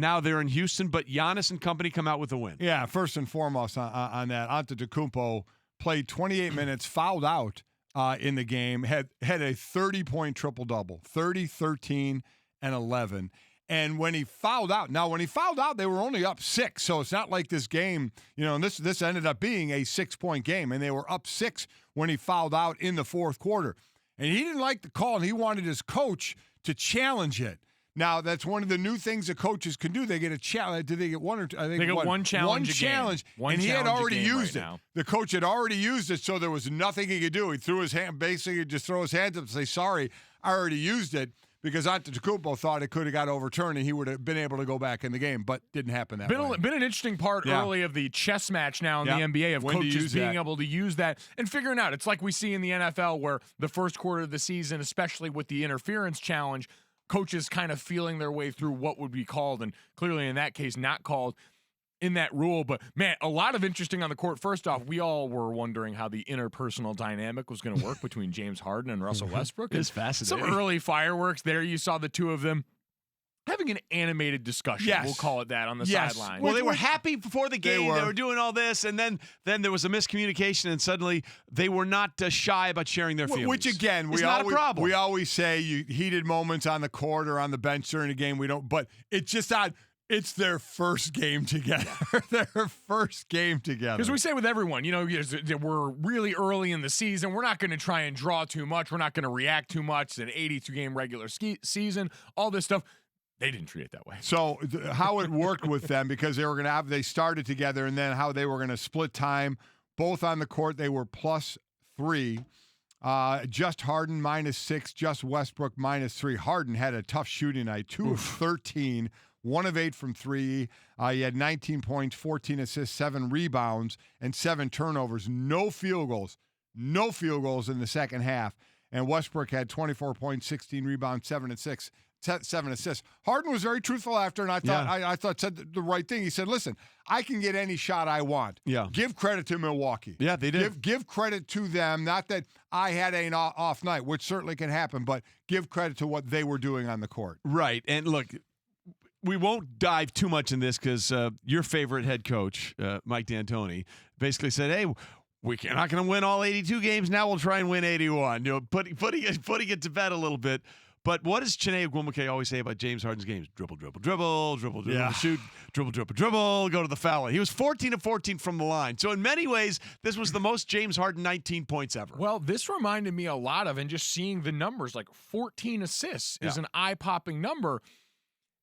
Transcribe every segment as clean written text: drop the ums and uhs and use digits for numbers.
Now they're in Houston, but Giannis and company come out with a win. Yeah, first and foremost on that, Antetokounmpo played 28 minutes, fouled out in the game, had a 30-point triple-double, 30, 13, and 11. And when he fouled out, they were only up 6, so it's not like this game, and this ended up being a 6-point game, and they were up 6 when he fouled out in the fourth quarter. And he didn't like the call, and he wanted his coach to challenge it. Now, that's one of the new things that coaches can do. They get a challenge. Did they get one or two? I think they get one challenge. One challenge, and he had already used it. Now. The coach had already used it, so there was nothing he could do. He threw his hand, basically just throw his hands up and say, sorry, I already used it, because Antetokounmpo thought it could have got overturned and he would have been able to go back in the game, but didn't happen that way. Been an interesting part early of the chess match now in the NBA of coaches being able to use that and figuring out. It's like we see in the NFL where the first quarter of the season, especially with the interference challenge, coaches kind of feeling their way through what would be called, and clearly in that case not called in that rule. But man, a lot of interesting on the court. First off, we all were wondering how the interpersonal dynamic was going to work between James Harden and Russell Westbrook. It's fascinating. Some early fireworks there. You saw the two of them having an animated discussion. Yes. We'll call it that on the sideline. Well, they were happy before the game. They were doing all this, and then there was a miscommunication, and suddenly they were not shy about sharing their feelings. Which again, it's not a problem. We always say heated moments on the court or on the bench during a game. We don't, but it's just odd. It's their first game together. Their first game together. Because we say with everyone, we're really early in the season. We're not going to try and draw too much. We're not going to react too much. It's an 82-game regular season. All this stuff. They didn't treat it that way. So how it worked with them, because they started together, and then how they were going to split time. Both on the court, they were +3. Just Harden -6, just Westbrook -3. Harden had a tough shooting night, 2 of 13, 1 of 8 from 3. He had 19 points, 14 assists, 7 rebounds, and 7 turnovers. No field goals in the second half. And Westbrook had 24 points, 16 rebounds, 7 assists. Harden was very truthful after, and I thought said the right thing. He said, "Listen, I can get any shot I want. Yeah. Give credit to Milwaukee. Yeah, they did. Give credit to them. Not that I had an off night, which certainly can happen, but give credit to what they were doing on the court." Right. And look, we won't dive too much in this because your favorite head coach, Mike D'Antoni, basically said, "Hey, we're not going to win all 82 games. Now we'll try and win 81." Putting it to bed a little bit. But what does Chiney Ogwumike always say about James Harden's games? Dribble, shoot, dribble, go to the foul line. He was 14 of 14 from the line. So in many ways, this was the most James Harden 19 points ever. Well, this reminded me a lot of, and just seeing the numbers, like 14 assists is an eye-popping number.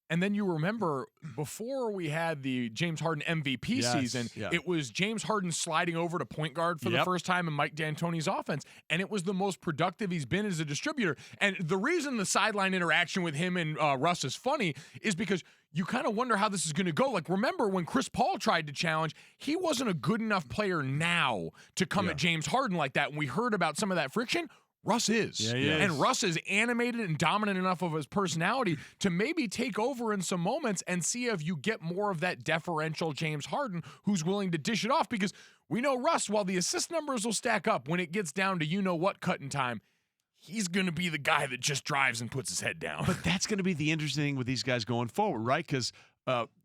And then you remember before we had the James Harden MVP season, it was James Harden sliding over to point guard for the first time in Mike D'Antoni's offense. And it was the most productive he's been as a distributor. And the reason the sideline interaction with him and Russ is funny is because you kind of wonder how this is going to go. Like, remember when Chris Paul tried to challenge, he wasn't a good enough player now to come at James Harden like that. And we heard about some of that friction. Russ is. Yeah, he is. And Russ is animated and dominant enough of his personality to maybe take over in some moments and see if you get more of that deferential James Harden who's willing to dish it off. Because we know Russ, while the assist numbers will stack up, when it gets down to you-know-what cutting time, he's going to be the guy that just drives and puts his head down. But that's going to be the interesting thing with these guys going forward, right? Because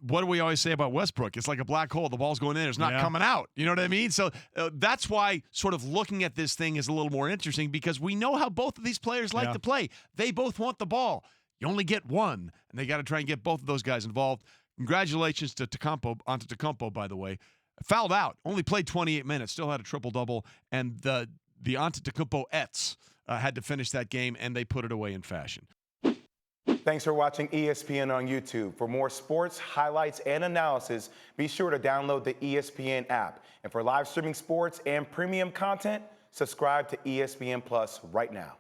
what do we always say about Westbrook? It's like a black hole. The ball's going in. It's not coming out. You know what I mean? So that's why sort of looking at this thing is a little more interesting, because we know how both of these players like to play. They both want the ball. You only get one, and they got to try and get both of those guys involved. Congratulations to Antetokounmpo, by the way. Fouled out. Only played 28 minutes. Still had a triple-double. And the Antetokounmpo-ettes had to finish that game, and they put it away in fashion. Thanks for watching ESPN on YouTube. For more sports, highlights, and analysis, be sure to download the ESPN app. And for live streaming sports and premium content, subscribe to ESPN Plus right now.